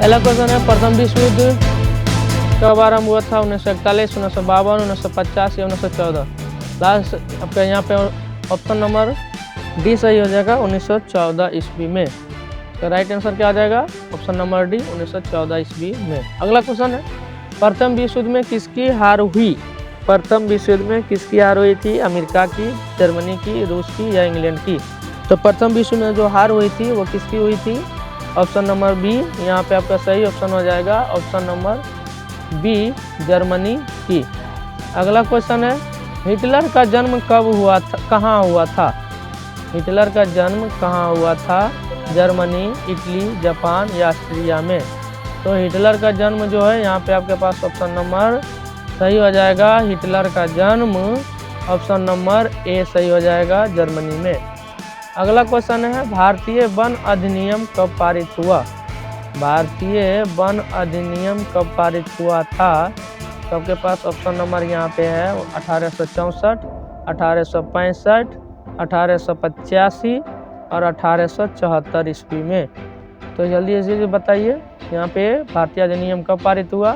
पहला क्वेश्चन है, प्रथम विश्व युद्ध कब आरंभ हुआ था? 1941, 1952, 1950 या 1914? लास्ट आपका यहाँ पे ऑप्शन नंबर डी सही हो जाएगा, 1914 ईस्वी में। तो राइट आंसर क्या आ जाएगा? ऑप्शन नंबर डी, 1914 ईस्वी में। अगला क्वेश्चन है, प्रथम विश्व युद्ध में किसकी हार हुई? प्रथम विश्व युद्ध में किसकी हार हुई थी? अमेरिका की, जर्मनी की, रूस की या इंग्लैंड की? तो प्रथम विश्व में जो हार हुई थी वो किसकी हुई थी? ऑप्शन नंबर बी यहाँ पे आपका सही ऑप्शन हो जाएगा, ऑप्शन नंबर बी, जर्मनी की। अगला क्वेश्चन है, हिटलर का जन्म कब हुआ था, कहाँ हुआ था? हिटलर का जन्म कहाँ हुआ था? जर्मनी, इटली, जापान या ऑस्ट्रिया में? तो हिटलर का जन्म जो है यहाँ पे आपके पास ऑप्शन नंबर सही हो जाएगा, हिटलर का जन्म ऑप्शन नंबर ए सही हो जाएगा, जर्मनी में। अगला क्वेश्चन है, भारतीय वन अधिनियम कब पारित हुआ? भारतीय वन अधिनियम कब पारित हुआ था? तो आपके पास ऑप्शन नंबर यहाँ पे है 1864, 1865, 1885 और 1874 ईस्वी में। तो जल्दी से बताइए यहाँ पे भारतीय अधिनियम कब पारित हुआ?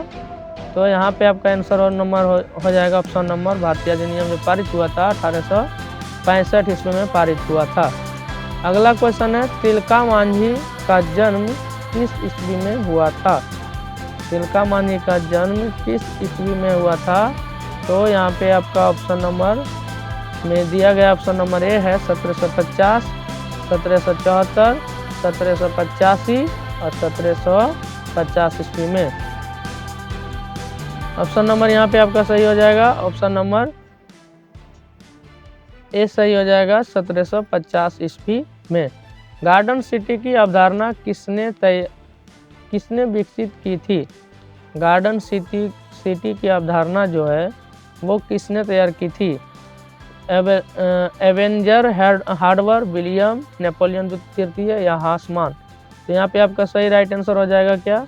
तो यहाँ पे आपका आंसर और नंबर हो जाएगा ऑप्शन नंबर, भारतीय अधिनियम जो पारित हुआ था 1865 ईस्वी में पारित हुआ था। अगला क्वेश्चन है, तिलका मांझी का जन्म किस ईस्वी में हुआ था? तिलका मांझी का जन्म किस ईस्वी में हुआ था? तो यहाँ पे आपका ऑप्शन नंबर में दिया गया ऑप्शन नंबर ए है 1750, 1774, 1785 और 1750 ईस्वी में। ऑप्शन नंबर यहाँ पे आपका सही हो जाएगा, ऑप्शन नंबर ए सही हो जाएगा, 1750 ईस्वी में। गार्डन सिटी की अवधारणा किसने विकसित की थी? गार्डन सिटी की अवधारणा जो है वो किसने तैयार की थी? एवेंजर हार्डवर, विलियम, नेपोलियन तृतीय या हासमान? तो यहाँ पे आपका सही राइट आंसर हो जाएगा क्या?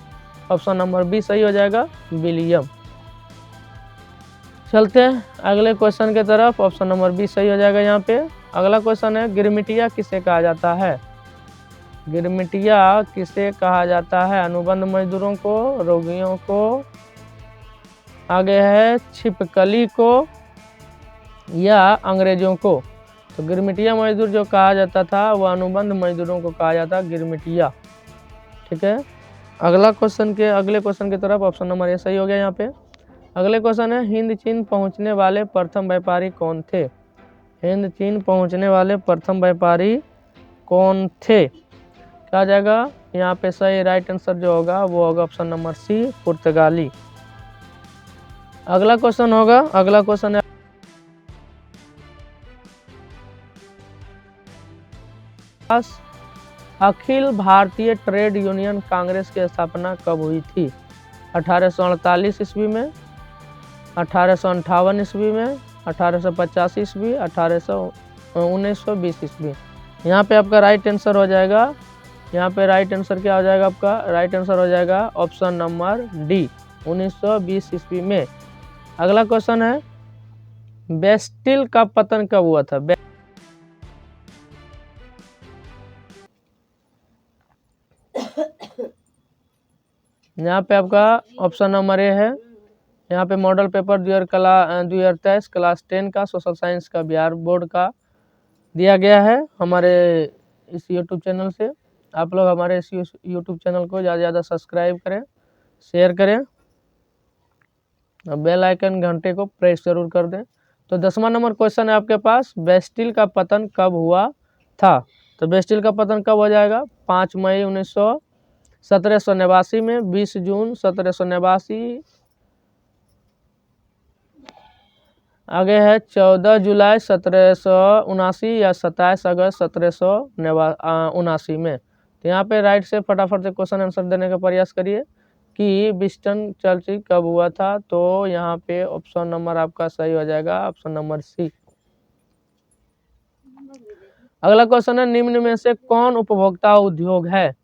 ऑप्शन नंबर बी सही हो जाएगा, विलियम। चलते हैं अगले क्वेश्चन के तरफ, ऑप्शन नंबर बी सही हो जाएगा यहाँ पे। अगला क्वेश्चन है, गिरमिटिया किसे कहा जाता है? गिरमिटिया किसे कहा जाता है? अनुबंध मजदूरों को, रोगियों को, आगे है छिपकली को या अंग्रेजों को? तो गिरमिटिया मजदूर जो कहा जाता था वो अनुबंध मजदूरों को कहा जाता गिरमिटिया। ठीक है, अगले क्वेश्चन की तरफ ऑप्शन नंबर ए सही हो गया यहाँ पे। अगले क्वेश्चन है, हिंद चीन पहुंचने वाले प्रथम व्यापारी कौन थे? हिंद चीन पहुंचने वाले प्रथम व्यापारी कौन थे? क्या जाएगा यहाँ पे सही राइट आंसर जो होगा वो होगा ऑप्शन नंबर सी, पुर्तगाली। अगला क्वेश्चन है, अखिल भारतीय ट्रेड यूनियन कांग्रेस की स्थापना कब हुई थी? 1848 ईस्वी में, 1858 ईस्वी में, 1850 ईस्वी, 1920 ईस्वी? यहाँ पे आपका राइट आंसर हो जाएगा, यहाँ पे राइट आंसर क्या हो जाएगा? आपका राइट आंसर हो जाएगा ऑप्शन नंबर डी, 1920 ईस्वी में। अगला क्वेश्चन है, बेस्टिल का पतन कब हुआ था? यहाँ पे आपका ऑप्शन नंबर ए है, यहाँ पे मॉडल पेपर 2023 क्लास 10 का सोशल साइंस का बिहार बोर्ड का दिया गया है हमारे इस यूट्यूब चैनल से। आप लोग हमारे इस यूट्यूब चैनल को ज़्यादा से ज़्यादा सब्सक्राइब करें, शेयर करें और बेल आइकन घंटे को प्रेस जरूर कर दें। तो 10वां नंबर क्वेश्चन है आपके पास, बेस्टिल का पतन कब हुआ था? तो बेस्टिल का पतन कब हो जाएगा? 5 मई 1789 में, 20 जून 1789, आगे है 14 जुलाई 1779 या 27 अगस्त 1779 में। तो यहाँ पे राइट से फटाफट से क्वेश्चन आंसर देने का प्रयास करिए कि विंस्टन चर्चिल कब हुआ था? तो यहाँ पे ऑप्शन नंबर आपका सही हो जाएगा, ऑप्शन नंबर सी। अगला क्वेश्चन है, निम्न में से कौन उपभोक्ता उद्योग है?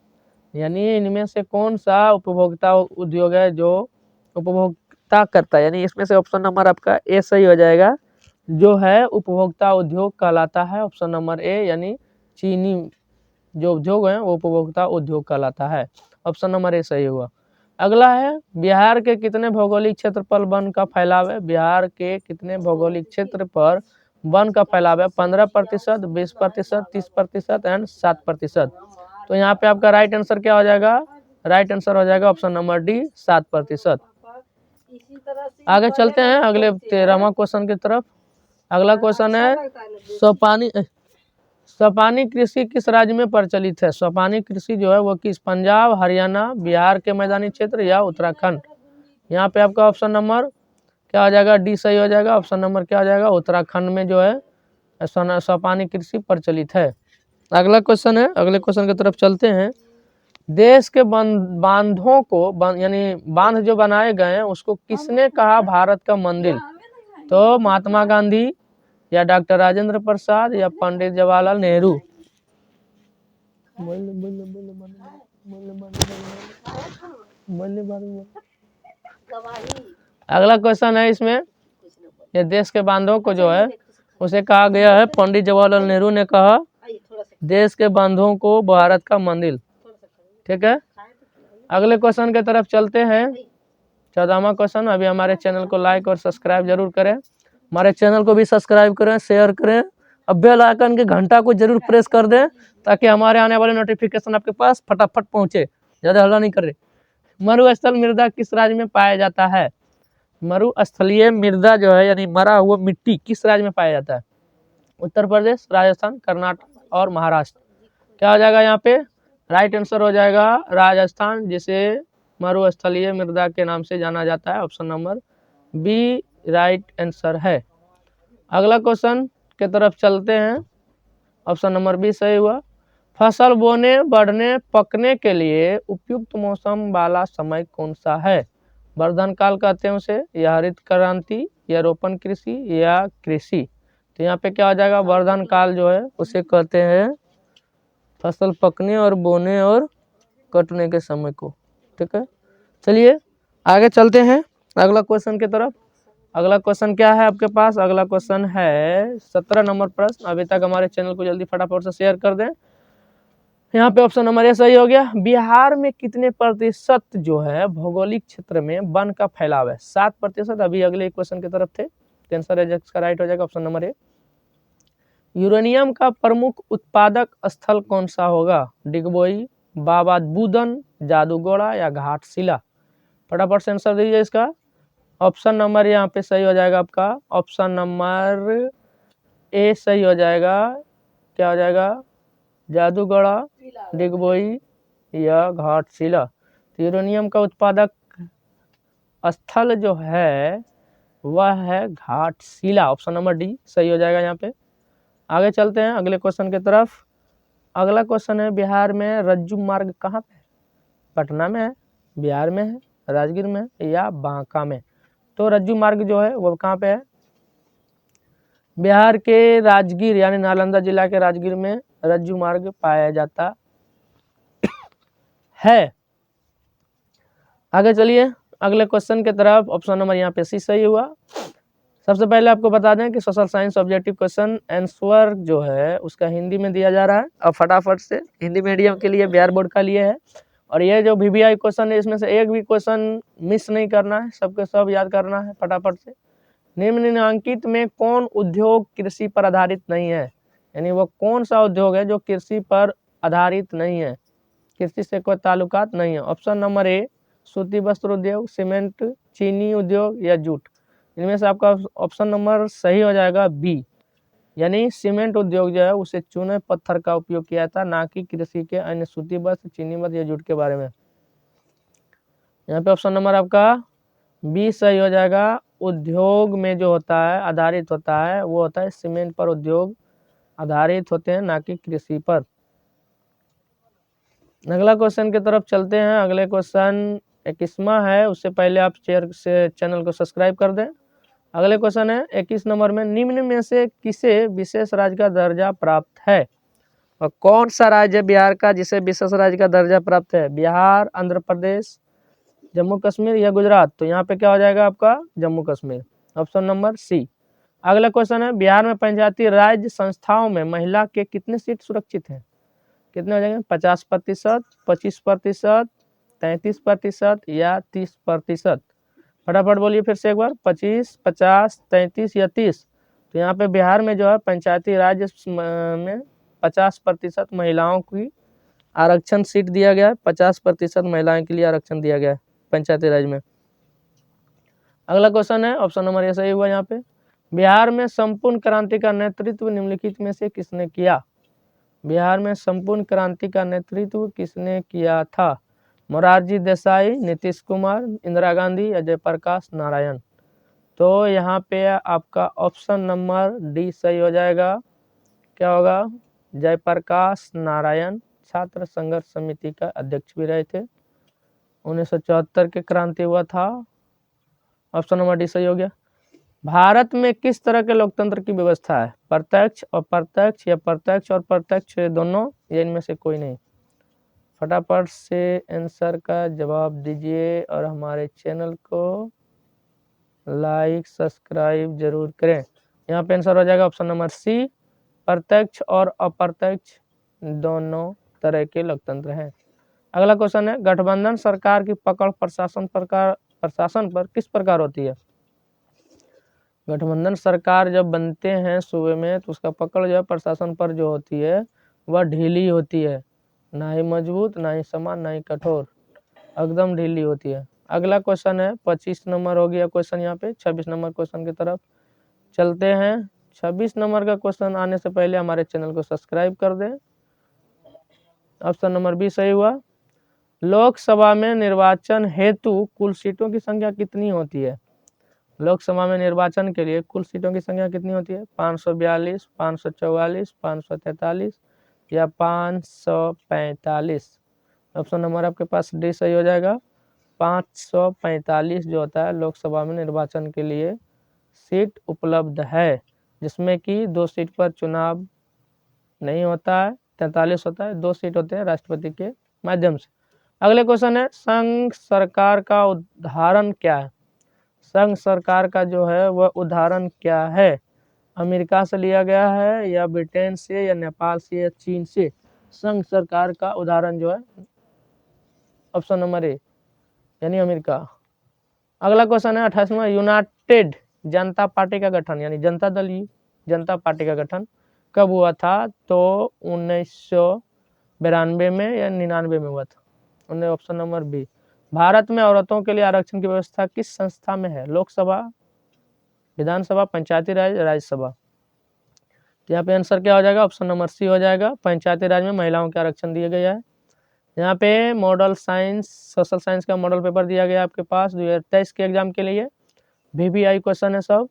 यानी इनमें से कौन सा उपभोक्ता उद्योग है जो उपभोक्ता करता है? यानी इसमें से ऑप्शन नंबर आपका ए सही हो जाएगा, जो है उपभोक्ता उद्योग कहलाता है ऑप्शन नंबर ए, यानी चीनी जो उद्योग है वो उपभोक्ता उद्योग कहलाता है। ऑप्शन नंबर ए सही हुआ। अगला है बिहार के कितने भौगोलिक क्षेत्र पर वन का फैलाव है। बिहार के कितने भौगोलिक क्षेत्र पर वन का फैलाव है। 15%, 20%, 30% एंड 7%। तो यहाँ पे आपका राइट आंसर क्या हो जाएगा? राइट आंसर हो जाएगा ऑप्शन नंबर डी 7%। आगे चलते हैं अगले 13वां क्वेश्चन की तरफ। अगला क्वेश्चन है सोपानी कृषि किस राज्य में प्रचलित है। सोपानी कृषि जो है वो किस पंजाब, हरियाणा, बिहार के मैदानी क्षेत्र या उत्तराखंड। यहाँ पे आपका ऑप्शन नंबर क्या हो जाएगा? डी सही हो जाएगा। ऑप्शन नंबर क्या हो जाएगा? उत्तराखंड में जो है सोपानी कृषि प्रचलित है। अगला क्वेश्चन है, अगले क्वेश्चन की तरफ चलते हैं। देश के बांधों को यानी बांध जो बनाए गए हैं उसको किसने कहा भारत का मंदिर। तो महात्मा गांधी या डॉक्टर राजेंद्र प्रसाद या पंडित जवाहरलाल नेहरू। अगला क्वेश्चन है इसमें, ये देश के बांधों को जो है उसे कहा गया है, पंडित जवाहरलाल नेहरू ने कहा देश के बांधों को भारत का मंदिर। ठीक है, अगले क्वेश्चन की तरफ चलते हैं। 14वां क्वेश्चन। अभी हमारे चैनल को लाइक और सब्सक्राइब जरूर करें, हमारे चैनल को भी सब्सक्राइब करें, शेयर करें, अब बेल आइकन के घंटा को जरूर प्रेस कर दें ताकि हमारे आने वाले नोटिफिकेशन आपके पास फटाफट पहुंचे। ज़्यादा हल्ला नहीं कर रहे। मरुस्थल मृदा किस राज्य में पाया जाता है। मरुस्थलीय मृदा जो है यानी मरा हुआ मिट्टी किस राज्य में पाया जाता है। उत्तर प्रदेश, राजस्थान, कर्नाटक और महाराष्ट्र। क्या हो जाएगा यहाँ पे? राइट आंसर हो जाएगा राजस्थान, जिसे मरुस्थलीय मृदा के नाम से जाना जाता है। Option number B right answer है। अगला क्वेश्चन के तरफ चलते हैं। ऑप्शन नंबर बी सही हुआ। फसल बोने, बढ़ने, पकने के लिए उपयुक्त मौसम वाला समय कौन सा है। वर्धन काल कहते हैं उसे, या हरित क्रांति, या रोपण कृषि, या कृषि। तो यहाँ पे क्या हो जाएगा? वर्धन काल जो है उसे कहते हैं फसल पकने और बोने और कटने के समय को। ठीक है, चलिए आगे चलते हैं अगला क्वेश्चन की तरफ। अगला क्वेश्चन क्या है आपके पास? अगला क्वेश्चन है 17 नंबर प्रश्न। अभी तक हमारे चैनल को जल्दी फटाफट से शेयर कर दें। यहाँ पे ऑप्शन नंबर ए सही हो गया। बिहार में कितने प्रतिशत जो है भौगोलिक क्षेत्र में वन का फैलाव है। 7%। अभी अगले क्वेश्चन की तरफ थे। आंसर का राइट हो जाएगा ऑप्शन नंबर ए। यूरेनियम का प्रमुख उत्पादक स्थल कौन सा होगा। डिगबोई, बाबा बुदन, जादूगोड़ा या घाटशिला। फटाफट से आंसर दीजिए इसका। ऑप्शन नंबर यहाँ पे सही हो जाएगा आपका ऑप्शन नंबर ए सही हो जाएगा। क्या हो जाएगा? जादूगोड़ा, डिगबोई या घाटशिला। तो यूरेनियम का उत्पादक स्थल जो है वह है घाटशिला। ऑप्शन नंबर डी सही हो जाएगा यहाँ पे। आगे चलते हैं अगले क्वेश्चन की तरफ। अगला क्वेश्चन है बिहार में रज्जु मार्ग कहाँ पे है। पटना में है, बिहार में है, राजगीर में है या बांका में। तो रज्जु मार्ग जो है वो कहाँ पे है? बिहार के राजगीर यानी नालंदा जिला के राजगीर में रज्जु मार्ग पाया जाता है। आगे चलिए अगले क्वेश्चन की तरफ। ऑप्शन नंबर यहाँ पे सी सही हुआ। सबसे पहले आपको बता दें कि social science objective question answer जो है उसका हिंदी में दिया जा रहा है। अब फटाफट से हिंदी मीडियम के लिए बिहार बोर्ड का लिए है, और ये जो VVI क्वेश्चन है इसमें से एक भी क्वेश्चन मिस नहीं करना है, सबके सब याद करना है फटाफट से। निम्नलिखित में कौन उद्योग कृषि पर आधारित नहीं है, यानी वो कौन सा उद्योग है जो कृषि पर आधारित नहीं है, कृषि से कोई ताल्लुकात नहीं है। ऑप्शन नंबर ए सूती वस्त्र उद्योग, सीमेंट, चीनी उद्योग या जूट। इनमें से आपका ऑप्शन नंबर सही हो जाएगा बी, यानी सीमेंट उद्योग जो है उसे चूने पत्थर का उपयोग किया था, ना कि कृषि के अन्य सूती वस्त्र, चीनी वस्त्र या जूट के बारे में। यहाँ पे ऑप्शन नंबर आपका बी सही हो जाएगा। उद्योग में जो होता है आधारित होता है वो होता है सीमेंट पर उद्योग आधारित होते हैं, ना कि कृषि पर। अगला क्वेश्चन की तरफ चलते हैं। अगले क्वेश्चन 21वां है, उससे पहले आप चैनल को सब्सक्राइब कर दें। अगले क्वेश्चन है 21 नंबर में, निम्न में से किसे विशेष राज्य का दर्जा प्राप्त है। और कौन सा राज्य बिहार का जिसे विशेष राज्य का दर्जा प्राप्त है। बिहार, आंध्र प्रदेश, जम्मू कश्मीर या गुजरात। तो यहाँ पे क्या हो जाएगा आपका Jammu Kashmir. Option number C. अगला क्वेश्चन है बिहार में पंचायती राज संस्थाओं में महिला के कितने सीट सुरक्षित हैं। कितने हो जाएंगे? 50%, 25%, 33% या 30%? फटाफट बोलिए फिर से एक बार, 25, 50, 33 या 30? तो यहाँ पे बिहार में जो है पंचायती राज में 50% महिलाओं की आरक्षण सीट दिया गया है, 50% महिलाओं के लिए आरक्षण दिया गया है पंचायती राज में। अगला क्वेश्चन है, ऑप्शन नंबर ए सही हुआ यहाँ पे। बिहार में संपूर्ण क्रांति का नेतृत्व निम्नलिखित में से किसने किया? बिहार में संपूर्ण क्रांति का नेतृत्व किसने किया था? मोरारजी देसाई, नीतीश कुमार, इंदिरा गांधी या जयप्रकाश नारायण? तो यहाँ पे आपका ऑप्शन नंबर डी सही हो जाएगा। क्या होगा? जयप्रकाश नारायण छात्र संघर्ष समिति का अध्यक्ष भी रहे थे। 1974 के क्रांति हुआ था। ऑप्शन नंबर डी सही हो गया। भारत में किस तरह के लोकतंत्र की व्यवस्था है? प्रत्यक्ष, अप्रत्यक्ष या प्रत्यक्ष और प्रत्यक्ष दोनों, या इनमें से कोई नहीं? फटाफट से आंसर का जवाब दीजिए और हमारे चैनल को लाइक सब्सक्राइब जरूर करें। यहाँ पे आंसर हो जाएगा ऑप्शन नंबर सी, प्रत्यक्ष और अप्रत्यक्ष दोनों तरह के लोकतंत्र हैं। अगला क्वेश्चन है, गठबंधन सरकार की पकड़ प्रशासन पर किस प्रकार होती है? गठबंधन सरकार जब बनते हैं सूबे में तो उसका पकड़ जो है प्रशासन पर जो होती है वह ढीली होती है, ना ही मजबूत, ना ही समान, ना ही कठोर, एकदम ढीली होती है। अगला क्वेश्चन है 25 नंबर हो गया क्वेश्चन। यहाँ पे 26 नंबर क्वेश्चन की तरफ चलते हैं। 26 नंबर का क्वेश्चन आने से पहले हमारे चैनल को सब्सक्राइब कर दें। ऑप्शन नंबर बी सही हुआ। लोकसभा में निर्वाचन हेतु कुल सीटों की संख्या कितनी होती है? लोकसभा में निर्वाचन के लिए कुल सीटों की संख्या कितनी होती है? 542, 544, 543 या 545? ऑप्शन नंबर आपके पास डी सही हो जाएगा। 545 जो होता है लोकसभा में निर्वाचन के लिए सीट उपलब्ध है, जिसमें कि 2 सीट पर चुनाव नहीं होता है, 43 होता है, 2 सीट होते हैं राष्ट्रपति के माध्यम से। अगले क्वेश्चन है, संघ सरकार का उदाहरण क्या है? संघ सरकार का जो है वह उदाहरण क्या है? अमेरिका से लिया गया है या ब्रिटेन से या नेपाल से या चीन से? संघ सरकार का उदाहरण जो है ऑप्शन नंबर ए यानी अमेरिका। अगला क्वेश्चन है 28वां, यूनाइटेड जनता पार्टी का गठन यानी जनता दल जनता पार्टी का गठन कब हुआ था? तो 1992 में या 99 में हुआ था? उन्हें ऑप्शन नंबर बी। भारत में औरतों के लिए आरक्षण की व्यवस्था किस संस्था में है? लोकसभा, विधानसभा, पंचायती राज, राज्यसभा? यहाँ पे आंसर क्या हो जाएगा? ऑप्शन नंबर सी हो जाएगा। पंचायती राज में महिलाओं के आरक्षण दिए गए हैं। यहाँ पे मॉडल साइंस, सोशल साइंस का मॉडल पेपर दिया गया आपके पास 2023 के एग्जाम के लिए। VVI क्वेश्चन है सब,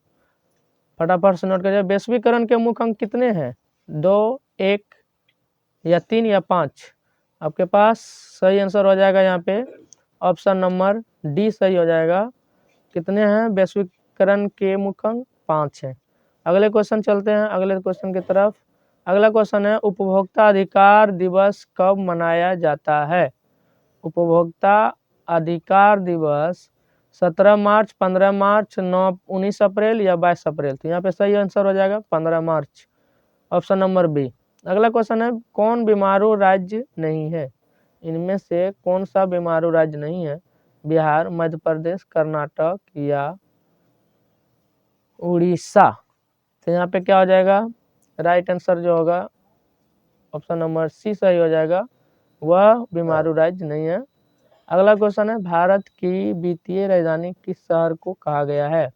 फटाफट से नोट करिए। वैश्वीकरण के मुख्य अंक कितने हैं? 2, 1 या 3 या 5? आपके पास सही आंसर हो जाएगा यहाँ पे ऑप्शन नंबर डी सही हो जाएगा। कितने हैं वैश्वीकरण के मुख्य अंक? 5 हैं। अगले क्वेश्चन चलते हैं अगले क्वेश्चन की तरफ। अगला क्वेश्चन है, उपभोक्ता अधिकार दिवस कब मनाया जाता है? उपभोक्ता अधिकार दिवस 17 मार्च, 15 मार्च, 19 अप्रैल या 22 अप्रैल? तो यहाँ पे सही आंसर हो जाएगा 15 मार्च, ऑप्शन नंबर बी। अगला क्वेश्चन है, कौन बीमारू राज्य नहीं है? इनमें से कौन सा बीमारू राज्य नहीं है? बिहार, मध्य प्रदेश, कर्नाटक या उड़ीसा? तो यहाँ पे क्या हो जाएगा? राइट आंसर जो होगा ऑप्शन नंबर सी सही हो जाएगा, वह बीमारू राज्य नहीं है। अगला क्वेश्चन है, भारत की वित्तीय राजधानी किस शहर को कहा गया है?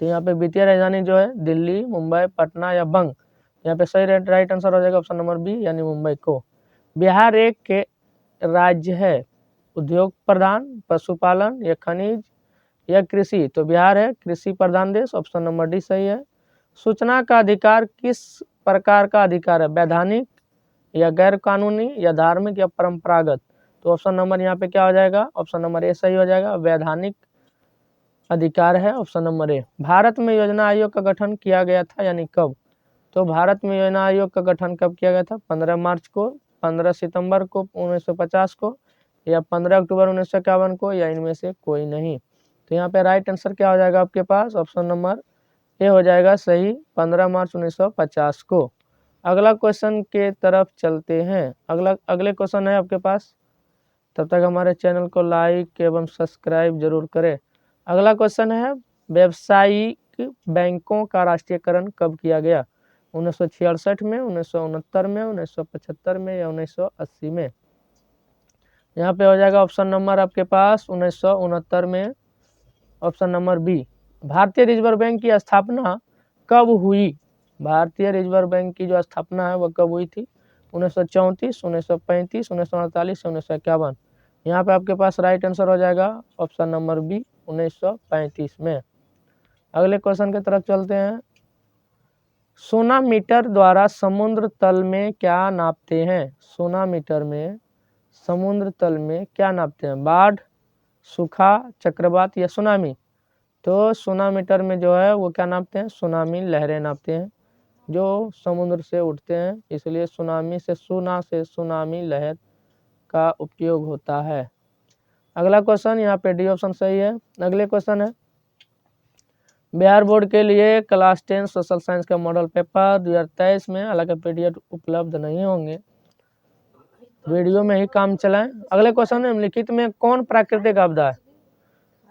तो यहाँ पे वित्तीय राजधानी जो है दिल्ली, मुंबई, पटना या बंग? यहाँ पे सही राइट आंसर हो जाएगा ऑप्शन नंबर बी यानी मुंबई को। बिहार एक के राज्य है, उद्योग प्रधान, पशुपालन या खनिज या कृषि? तो बिहार है कृषि प्रधान देश, ऑप्शन नंबर डी सही है। सूचना का अधिकार किस प्रकार का अधिकार है? वैधानिक या गैर कानूनी या धार्मिक या परंपरागत? तो ऑप्शन नंबर यहाँ पे क्या हो जाएगा? ऑप्शन नंबर ए सही हो जाएगा, वैधानिक अधिकार है, ऑप्शन नंबर ए। भारत में योजना आयोग का गठन किया गया था यानी कब? तो भारत में योजना आयोग का गठन कब किया गया था? 15 मार्च को, 15 सितंबर को 1950 को या 15 अक्टूबर 1951 को, या इनमें से कोई नहीं? तो यहाँ पे राइट आंसर क्या हो जाएगा आपके पास? ऑप्शन नंबर ए हो जाएगा सही, 15 मार्च 1950 को। अगला क्वेश्चन के तरफ चलते हैं। अगले क्वेश्चन है आपके पास, तब तक हमारे चैनल को लाइक एवं सब्सक्राइब जरूर करें। अगला क्वेश्चन है, व्यावसायिक बैंकों का राष्ट्रीयकरण कब किया गया? 1966 में, 1969 में, 1975 में या 1980 में? यहाँ पे हो जाएगा ऑप्शन नंबर आपके पास 1969 में, ऑप्शन नंबर बी। भारतीय रिजर्व बैंक की स्थापना कब हुई? भारतीय रिजर्व बैंक की जो स्थापना है वह कब हुई थी? 1934, 1935, 1948, 1951? यहाँ पे आपके पास राइट आंसर हो जाएगा ऑप्शन नंबर बी 1935 में। अगले क्वेश्चन की तरफ चलते हैं। सोनामीटर द्वारा समुद्र तल में क्या नापते हैं? सोनामीटर में समुद्र तल में क्या नापते हैं? बाढ़, सूखा, चक्रवात या सुनामी? तो सोनामीटर में जो है वो क्या नापते हैं? सुनामी लहरें नापते हैं जो समुद्र से उठते हैं, इसलिए सुनामी से सुनामी लहर का उपयोग होता है। अगला क्वेश्चन, यहाँ पे डी ऑप्शन सही है। अगले क्वेश्चन है, बिहार बोर्ड के लिए क्लास 10 सोशल साइंस का मॉडल पेपर 2023 में, हालांकि पीडीएफ उपलब्ध नहीं होंगे, वीडियो में ही काम चलाएं। अगले क्वेश्चन, निम्नलिखित में कौन प्राकृतिक आपदा है?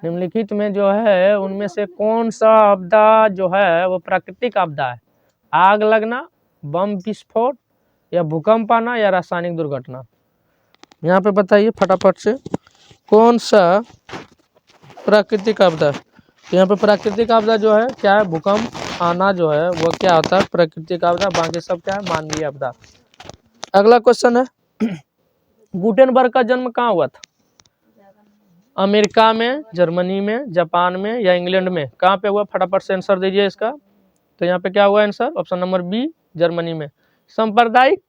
निम्नलिखित में जो है उनमें से कौन सा आपदा जो है वो प्राकृतिक आपदा है? आग लगना, बम विस्फोट या भूकंप आना या रासायनिक दुर्घटना? यहाँ पे बताइए फटाफट से कौन सा प्राकृतिक आपदा है? यहाँ पे प्राकृतिक आपदा जो है क्या है? भूकंप आना जो है वो क्या होता है? प्राकृतिक आपदा। बाकी सब क्या है? मानवीय आपदा। अगला क्वेश्चन है, गुटेनबर्ग का जन्म कहाँ हुआ था? अमेरिका में, जर्मनी में, जापान में या इंग्लैंड में? कहाँ पे हुआ? फटाफट से आंसर दीजिए इसका। तो यहाँ पे क्या हुआ answer? Option number B Germany में। सांप्रदायिक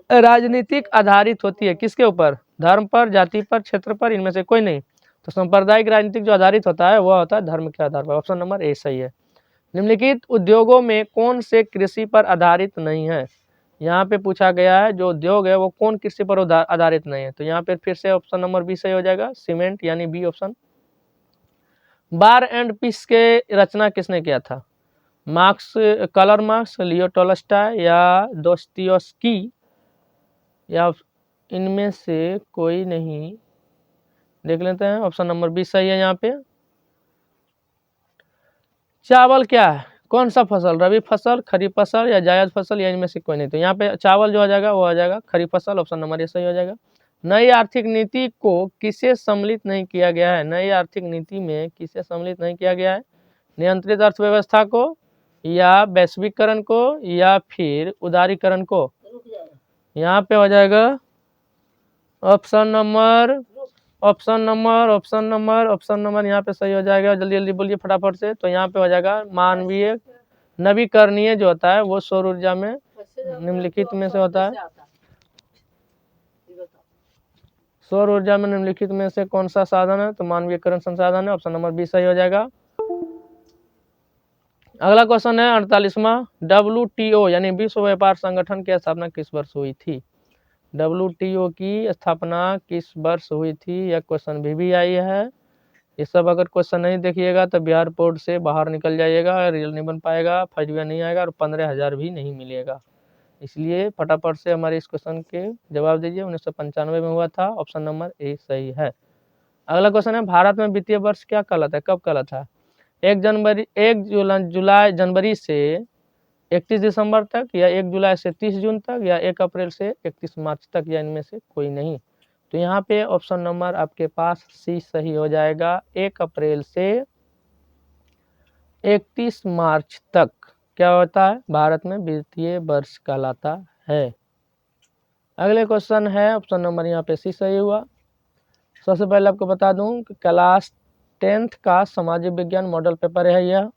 राजनीतिक आधारित होती है किसके ऊपर? धर्म पर, जाति पर, क्षेत्र पर, इनमें से कोई नहीं। तो सांप्रदायिक राजनीतिक जो आधारित होता है वह होता है धर्म के आधार पर। ऑप्शन नंबर ए सही है। निम्नलिखित उद्योगों में कौन से कृषि पर आधारित नहीं है? यहाँ पे पूछा गया है जो उद्योग है वो कौन कृषि पर आधारित नहीं है। तो यहाँ पे फिर से ऑप्शन नंबर बी सही हो जाएगा, सीमेंट, यानी B option. War and peace के रचना किसने किया था? Marx, Karl Marx, Leo Tolstoy या दोस्तोयेव्स्की या इनमें से कोई नहीं? देख लेते हैं, ऑप्शन नंबर बी सही है। यहाँ पे चावल क्या है? कौन सा फसल? रबी फसल, खरीफ फसल या जायद फसल या इनमें से कोई नहीं? तो यहाँ पे चावल जो आ जाएगा वो आ जाएगा खरीफ फसल, ऑप्शन नंबर ए सही हो जाएगा। नई आर्थिक नीति को किसे सम्मिलित नहीं किया गया है? नई आर्थिक नीति में किसे सम्मिलित नहीं किया गया है? नियंत्रित अर्थव्यवस्था को या वैश्वीकरण को या फिर उदारीकरण को? यहाँ पे हो जाएगा ऑप्शन नंबर यहाँ पे सही हो जाएगा। जल्दी जल्दी बोलिए फटाफट से। तो यहाँ पे हो जाएगा मानवीय नवीकरणीय जो होता है वो सौर ऊर्जा में निम्नलिखित में से होता है। सौर ऊर्जा में निम्नलिखित में से कौन सा साधन है? तो मानवीयकरण संसाधन है, ऑप्शन नंबर बी सही हो जाएगा। अगला क्वेश्चन है 48वां, WTO यानी विश्व व्यापार संगठन की स्थापना किस वर्ष हुई थी? WTO की स्थापना किस वर्ष हुई थी? यह क्वेश्चन भी आई है। ये सब अगर क्वेश्चन नहीं देखिएगा तो बिहार बोर्ड से बाहर निकल जाइएगा, रिजल्ट नहीं बन पाएगा, फर्स्ट डिवीजन नहीं आएगा और 15,000 भी नहीं मिलेगा। इसलिए फटाफट से हमारे इस क्वेश्चन के जवाब दीजिए। 1995 में हुआ था, ऑप्शन नंबर ए सही है। अगला क्वेश्चन है, भारत में वित्तीय वर्ष क्या कहलाता है? कब कहलाता है? 1 जनवरी से 31 दिसंबर तक या 1 जुलाई से 30 जून तक या 1 अप्रैल से 31 मार्च तक या इनमें से कोई नहीं? तो यहाँ पे ऑप्शन नंबर आपके पास सी सही हो जाएगा। 1 अप्रैल से 31 मार्च तक क्या होता है? भारत में वित्तीय वर्ष कहलाता है। अगले क्वेश्चन है ऑप्शन नंबर यहाँ पे सी सही हुआ। सबसे पहले आपको बता दूं कि क्लास 10th का सामाजिक विज्ञान मॉडल पेपर है यह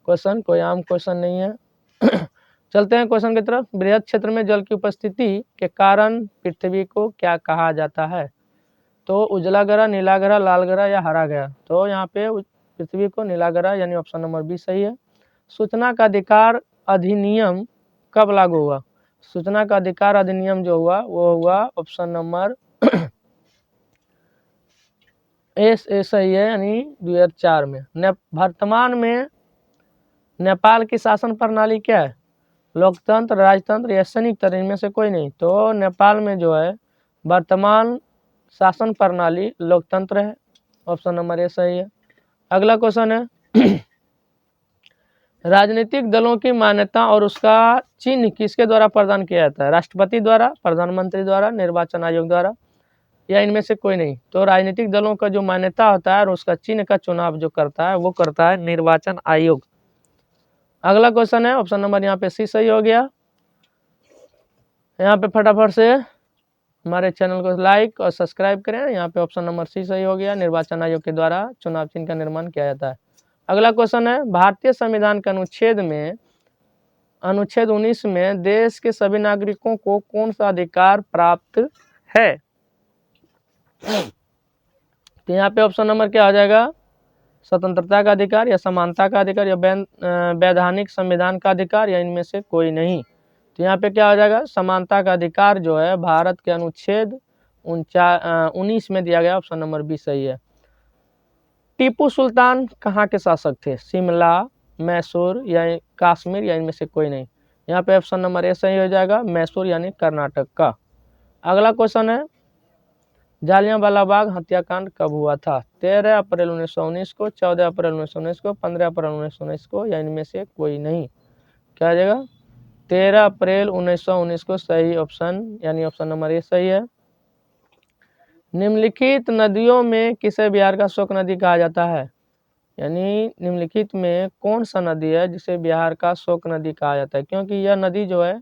क्वेश्चन, कोई आम क्वेश्चन नहीं है। चलते हैं क्वेश्चन की तरफ। बृहद क्षेत्र में जल की उपस्थिति के कारण पृथ्वी को क्या कहा जाता है? तो उजला ग्रह, नीला ग्रह, लाल ग्रह या हरा ग्रह? तो यहाँ पे पृथ्वी को नीला ग्रह यानी ऑप्शन नंबर बी सही है। सूचना का अधिकार अधिनियम कब लागू हुआ? सूचना का अधिकार अधिनियम जो हुआ वो हुआ ऑप्शन नंबर ए सही है, यानी 2004 में। वर्तमान में नेपाल की शासन प्रणाली क्या है? लोकतंत्र, राजतंत्र या संयुक्त तंत्र? इनमें से कोई नहीं। तो नेपाल में जो है वर्तमान शासन प्रणाली लोकतंत्र है, ऑप्शन नंबर ए सही है। अगला क्वेश्चन है राजनीतिक दलों की मान्यता और उसका चिन्ह किसके द्वारा प्रदान किया जाता है? राष्ट्रपति द्वारा, प्रधानमंत्री द्वारा, निर्वाचन आयोग द्वारा, या इनमें से कोई नहीं? तो राजनीतिक दलों का जो मान्यता होता है और उसका चिन्ह का चुनाव जो करता है वो करता है निर्वाचन आयोग। अगला क्वेश्चन है ऑप्शन नंबर यहाँ पे सी सही हो गया। यहाँ पे फटाफट से हमारे चैनल को लाइक और सब्सक्राइब करें। यहाँ पे ऑप्शन नंबर सी सही हो गया, निर्वाचन आयोग के द्वारा चुनाव चिन्ह का निर्माण किया जाता है। अगला क्वेश्चन है भारतीय संविधान के अनुच्छेद 19 में देश के सभी नागरिकों को कौन सा अधिकार प्राप्त है? तो यहाँ पे ऑप्शन नंबर क्या आ जाएगा? स्वतंत्रता का अधिकार, या समानता का अधिकार, या वैधानिक संविधान का अधिकार, या इनमें से कोई नहीं? तो यहाँ पे क्या हो जाएगा? समानता का अधिकार जो है भारत के अनुच्छेद 19 में दिया गया, ऑप्शन नंबर बी सही है। टीपू सुल्तान कहाँ के शासक थे? शिमला, मैसूर या कश्मीर, या इनमें से कोई नहीं? यहाँ पे ऑप्शन नंबर ए सही हो जाएगा, मैसूर यानी कर्नाटक का। अगला क्वेश्चन है जालियांवाला बाग हत्याकांड कब हुआ था? 13 अप्रैल 1919 को, 14 अप्रैल 1919 को, 15 अप्रैल 1919 को, या इनमें से कोई नहीं? क्या आ जाएगा? 13 अप्रैल 1919 को सही ऑप्शन, यानी ऑप्शन नंबर ए सही है। निम्नलिखित नदियों में किसे बिहार का शोक नदी कहा जाता है? यानी निम्नलिखित में कौन सा नदी है जिसे बिहार का शोक नदी कहा जाता है? क्योंकि यह नदी जो है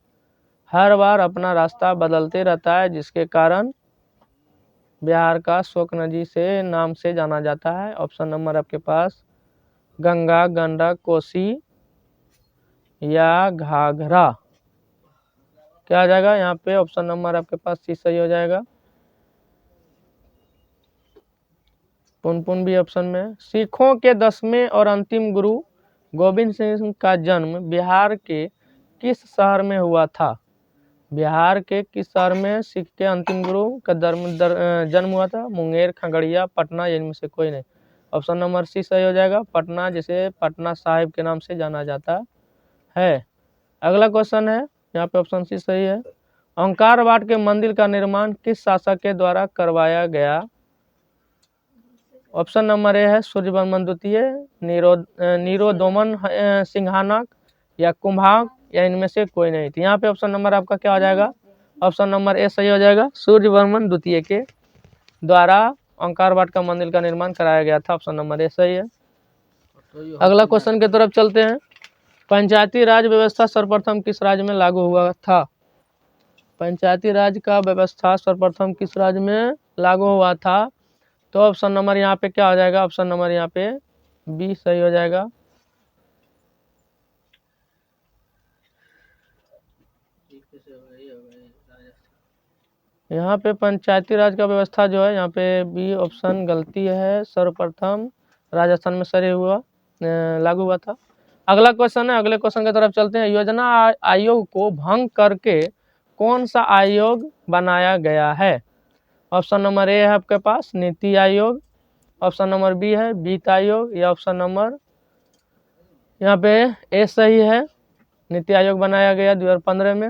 हर बार अपना रास्ता बदलते रहता है, जिसके कारण बिहार का शोक नदी से नाम से जाना जाता है। ऑप्शन नंबर आपके पास गंगा, गंडक, कोसी या घाघरा। क्या आ जाएगा? यहाँ पे ऑप्शन नंबर आपके पास सी सही हो जाएगा। पुनपुन भी ऑप्शन में। सिखों के 10वें और अंतिम गुरु गोविंद सिंह का जन्म बिहार के किस शहर में हुआ था? बिहार के किस शहर में सिख के अंतिम गुरु का जन्म हुआ था? मुंगेर, खगड़िया, पटना, इनमें से कोई नहीं? ऑप्शन नंबर सी सही हो जाएगा, पटना, जिसे पटना साहिब के नाम से जाना जाता है। अगला क्वेश्चन है, यहाँ पे ऑप्शन सी सही है। ओंकार वाट के मंदिर का निर्माण किस शासक के द्वारा करवाया गया? ऑप्शन नंबर ए है सूर्यवर्मन द्वितीय, नीरोदोमन सिंहानक, या कुंभक, या इनमें से कोई नहीं? तो यहाँ पे ऑप्शन नंबर आपका क्या हो जाएगा? ऑप्शन नंबर ए सही हो जाएगा, सूर्यवर्मन द्वितीय के द्वारा ओंकार वाट का मंदिर का निर्माण कराया गया था। ऑप्शन नंबर ए सही है। अगला क्वेश्चन की तरफ चलते हैं। पंचायती राज व्यवस्था सर्वप्रथम किस राज्य में लागू हुआ था? पंचायती राज का व्यवस्था सर्वप्रथम किस राज्य में लागू हुआ था? तो ऑप्शन नंबर यहाँ पे क्या हो जाएगा? ऑप्शन नंबर यहाँ पे बी सही हो जाएगा। यहाँ पे पंचायती राज का व्यवस्था जो है, यहाँ पे बी ऑप्शन गलती है, सर्वप्रथम राजस्थान में सही हुआ लागू हुआ था। अगला क्वेश्चन है, अगले क्वेश्चन की तरफ चलते हैं। योजना आयोग को भंग करके कौन सा आयोग बनाया गया है? ऑप्शन नंबर ए है आपके पास NITI Aayog, option number B है वित्त आयोग, या ऑप्शन नंबर यहाँ पे ए सही है, नीति आयोग बनाया गया 2015 में।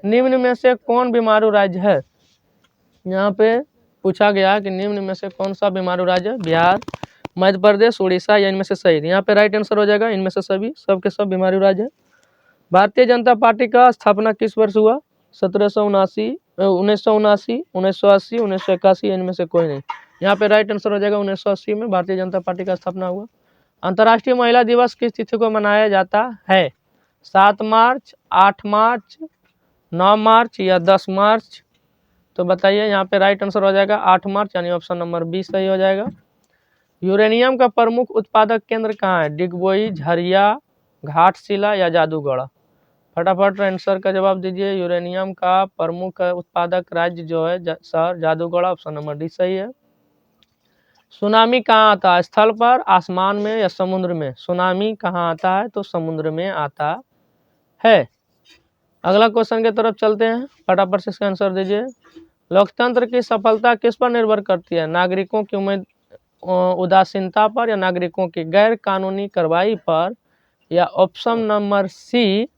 निम्न में से कौन बीमारू राज्य है? यहाँ पे पूछा गया कि निम्न में से कौन सा बीमारू राज्य? बिहार, मध्य प्रदेश, उड़ीसा, या इनमें से सही? यहाँ पे राइट आंसर हो जाएगा इनमें से सभी, सब के सब बीमारू राज्य है। भारतीय जनता पार्टी का स्थापना किस वर्ष हुआ? 1779, 1979, 1980, 1981, इनमें से कोई नहीं? यहाँ पे राइट आंसर हो जाएगा 1980 में भारतीय जनता पार्टी का स्थापना हुआ। अंतर्राष्ट्रीय महिला दिवस किस तिथि को मनाया जाता है? 7 मार्च, 8 मार्च, 9 मार्च, या 10 मार्च? तो बताइए, यहाँ पे राइट आंसर हो जाएगा 8 मार्च, यानी ऑप्शन नंबर बी सही हो जाएगा। यूरेनियम का प्रमुख उत्पादक केंद्र कहाँ है? डिगबोई, झरिया, घाटशिला, या जादूगढ़? फटाफट आंसर का जवाब दीजिए। यूरेनियम का प्रमुख उत्पादक राज्य जो है शहर जादूगढ़, ऑप्शन नंबर डी सही है। सुनामी कहाँ आता है? स्थल पर, आसमान में, या समुद्र में? सुनामी कहाँ आता है? तो समुद्र में आता है। अगला क्वेश्चन की तरफ चलते हैं, फटाफट से इसका आंसर दीजिए। लोकतंत्र की सफलता किस पर निर्भर करती है? नागरिकों की उदासीनता पर, या नागरिकों की गैर कानूनी कार्रवाई पर, या ऑप्शन नंबर सी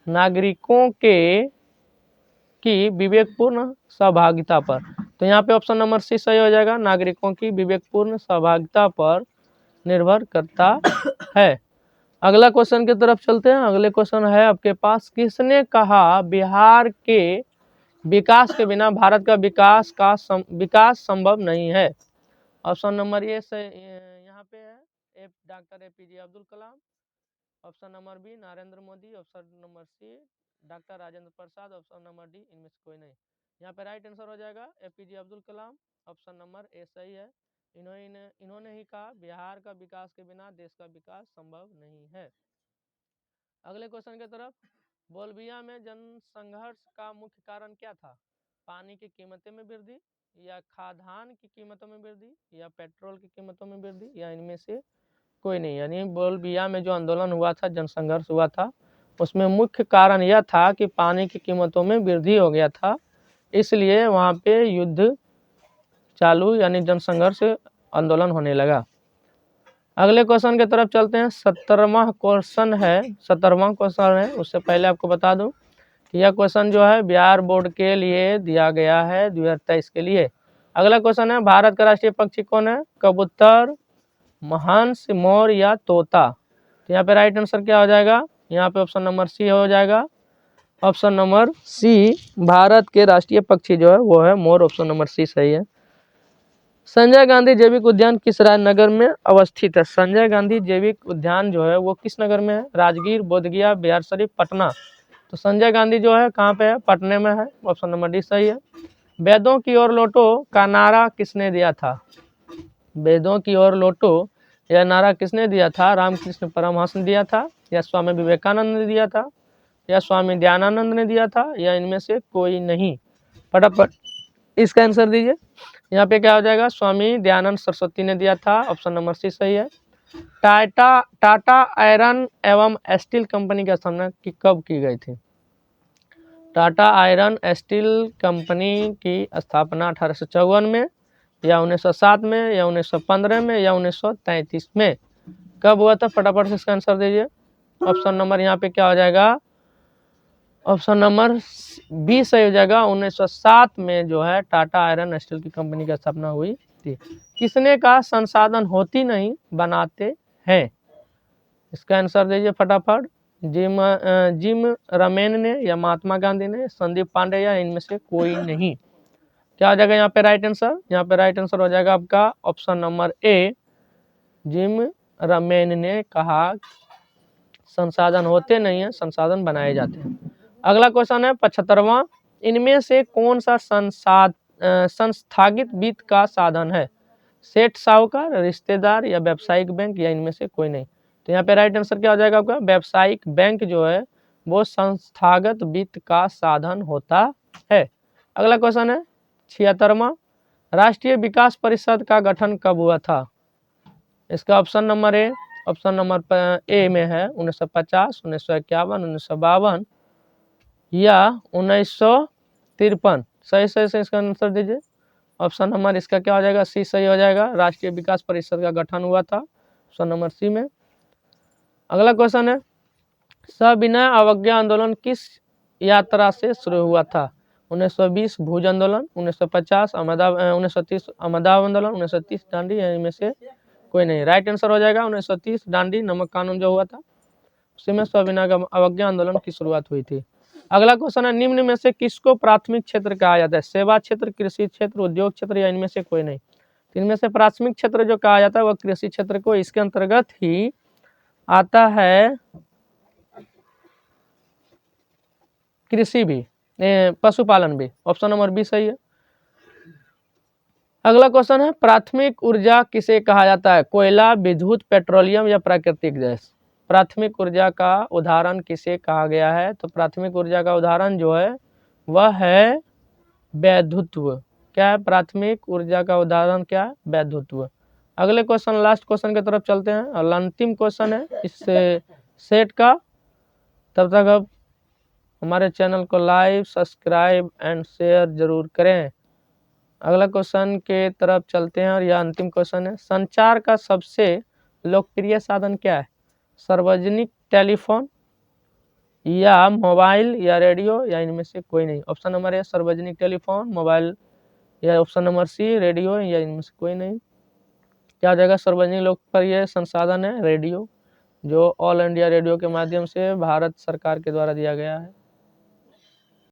नागरिकों की विवेकपूर्ण सहभागिता पर? तो यहाँ पे ऑप्शन नंबर सी सही हो जाएगा, नागरिकों की विवेकपूर्ण सहभागिता पर निर्भर करता है। अगला क्वेश्चन की तरफ चलते हैं। अगले क्वेश्चन है आपके पास, किसने कहा बिहार के विकास के बिना भारत का विकास संभव नहीं है? ऑप्शन नंबर ए से यहाँ पे है doctor APJ Abdul Kalam, option number B Narendra Modi, option number C doctor Rajendra Prasad, option number D इनमें से कोई नहीं। यहाँ पे राइट आंसर हो जाएगा APJ Abdul Kalam, option number A सही है। इन्होंने ही कहा बिहार का विकास के बिना देश का विकास संभव नहीं है। अगले क्वेश्चन की तरफ, बोलबिया में जनसंघर्ष का मुख्य कारण क्या था? पानी की कीमतें में वृद्धि, या खाद्यान्न की कीमतों में वृद्धि, या पेट्रोल की कीमतों में वृद्धि, या इनमें से कोई नहीं। यानी बोलबिया में जो आंदोलन हुआ था, जनसंघर्ष हुआ था, उसमें मुख्य कारण यह था कि पानी की कीमतों में वृद्धि हो गया था, इसलिए वहाँ पे युद्ध चालू यानी जनसंघर्ष आंदोलन होने लगा। अगले क्वेश्चन की तरफ चलते हैं। 17वां क्वेश्चन है। उससे पहले आपको बता दूं कि यह क्वेश्चन जो है बिहार बोर्ड के लिए दिया गया है 2023 के लिए। अगला क्वेश्चन है, भारत का राष्ट्रीय पक्षी कौन है? कबूतर, हंस, मोर या तोता? तो यहाँ पे राइट आंसर क्या हो जाएगा? यहाँ पे ऑप्शन नंबर सी हो जाएगा। ऑप्शन नंबर सी, भारत के राष्ट्रीय पक्षी जो है वो है मोर, ऑप्शन नंबर सी सही है। संजय गांधी जैविक उद्यान किस नगर में अवस्थित है? संजय गांधी जैविक उद्यान जो है वो किस नगर में है? राजगीर, बोधगया, बिहारशरीफ, पटना? तो संजय गांधी जो है कहाँ पे है? पटना में है, ऑप्शन नंबर डी सही है। वेदों की ओर लौटो का नारा किसने दिया था? वेदों की ओर लौटो यह नारा किसने दिया था? रामकृष्ण परमहंस ने दिया था, या स्वामी विवेकानंद ने दिया था, या स्वामी दयानंद ने दिया था, या इनमें से कोई नहीं? फटाफट इसका आंसर दीजिए। यहाँ पे क्या हो जाएगा? स्वामी दयानंद सरस्वती ने दिया था, ऑप्शन नंबर सी सही है। टाटा आयरन एवं स्टील कंपनी की स्थापना कब की गई थी? टाटा आयरन स्टील कंपनी की स्थापना 1854 में, या 1907 में, या 1915 में, या 1933 में? कब हुआ था? फटाफट से इसका आंसर दीजिए। ऑप्शन नंबर यहाँ पे क्या हो जाएगा? ऑप्शन नंबर बी सही हो जाएगा। 1907 में जो है टाटा आयरन स्टील की कंपनी की स्थापना हुई थी। किसने कहा संसाधन होती नहीं बनाते हैं? इसका आंसर दीजिए फटाफट। जिम रमेन ने, या महात्मा गांधी ने, संदीप पांडे, या इनमें से कोई नहीं? क्या हो जाएगा यहाँ पे राइट आंसर? यहाँ पे राइट आंसर हो जाएगा आपका option number A, gym Ramen ने कहा संसाधन होते नहीं है, संसाधन बनाए जाते हैं। अगला क्वेश्चन है 75वां, इनमें से कौन सा संस्थागित वित्त का साधन है? सेठ साहूकार, रिश्तेदार, या व्यावसायिक बैंक, या इनमें से कोई नहीं? तो यहाँ पे राइट आंसर क्या हो जाएगा आपका? व्यावसायिक बैंक जो है वो संस्थागत वित्त का साधन होता है। अगला क्वेश्चन है 76वां, राष्ट्रीय विकास परिषद का गठन कब हुआ था? इसका ऑप्शन नंबर ए में है 1950, 1951, 1952, या 1953? सही से इसका आंसर दीजिए। ऑप्शन नंबर इसका क्या हो जाएगा? सी सही हो जाएगा। राष्ट्रीय विकास परिषद का गठन हुआ था ऑप्शन नंबर सी में। अगला क्वेश्चन है, सविनय अवज्ञा आंदोलन किस यात्रा से शुरू हुआ था? 1920 भूज आंदोलन, 1950 1930 अहमदाबाद आंदोलन, 1930 दांडी, या इनमें से कोई नहीं? राइट आंसर हो जाएगा 1930 दांडी नमक कानून जो हुआ था उसी में सविनय अवज्ञा आंदोलन की शुरुआत हुई थी। अगला क्वेश्चन है, निम्न में से किसको प्राथमिक क्षेत्र कहा जाता है? सेवा क्षेत्र, कृषि क्षेत्र, उद्योग क्षेत्र, या इनमें से कोई नहीं? इनमें से प्राथमिक क्षेत्र जो कहा जाता है वह कृषि क्षेत्र को, इसके अंतर्गत ही आता है कृषि भी, पशुपालन भी, ऑप्शन नंबर बी सही है। अगला क्वेश्चन है, प्राथमिक ऊर्जा किसे कहा जाता है? कोयला, विद्युत, पेट्रोलियम, या प्राकृतिक गैस? प्राथमिक ऊर्जा का उदाहरण किसे कहा गया है? तो प्राथमिक ऊर्जा का उदाहरण जो है वह है वैद्युत्व। क्या है प्राथमिक ऊर्जा का उदाहरण? क्या है? वैद्युत्व। अगले क्वेश्चन, लास्ट क्वेश्चन की तरफ चलते हैं और अंतिम क्वेश्चन है इस सेट का। तब तक अब हमारे चैनल को लाइक, सब्सक्राइब एंड शेयर जरूर करें। अगला क्वेश्चन के तरफ चलते हैं और यह अंतिम क्वेश्चन है, संचार का सबसे लोकप्रिय साधन क्या है? सार्वजनिक टेलीफोन, या मोबाइल, या रेडियो, या इनमें से कोई नहीं? ऑप्शन नंबर ए सार्वजनिक टेलीफोन, मोबाइल या ऑप्शन नंबर सी रेडियो, या इनमें से कोई नहीं। क्या हो जाएगा? सार्वजनिक लोकप्रिय संसाधन है रेडियो, जो ऑल इंडिया रेडियो के माध्यम से भारत सरकार के द्वारा दिया गया है।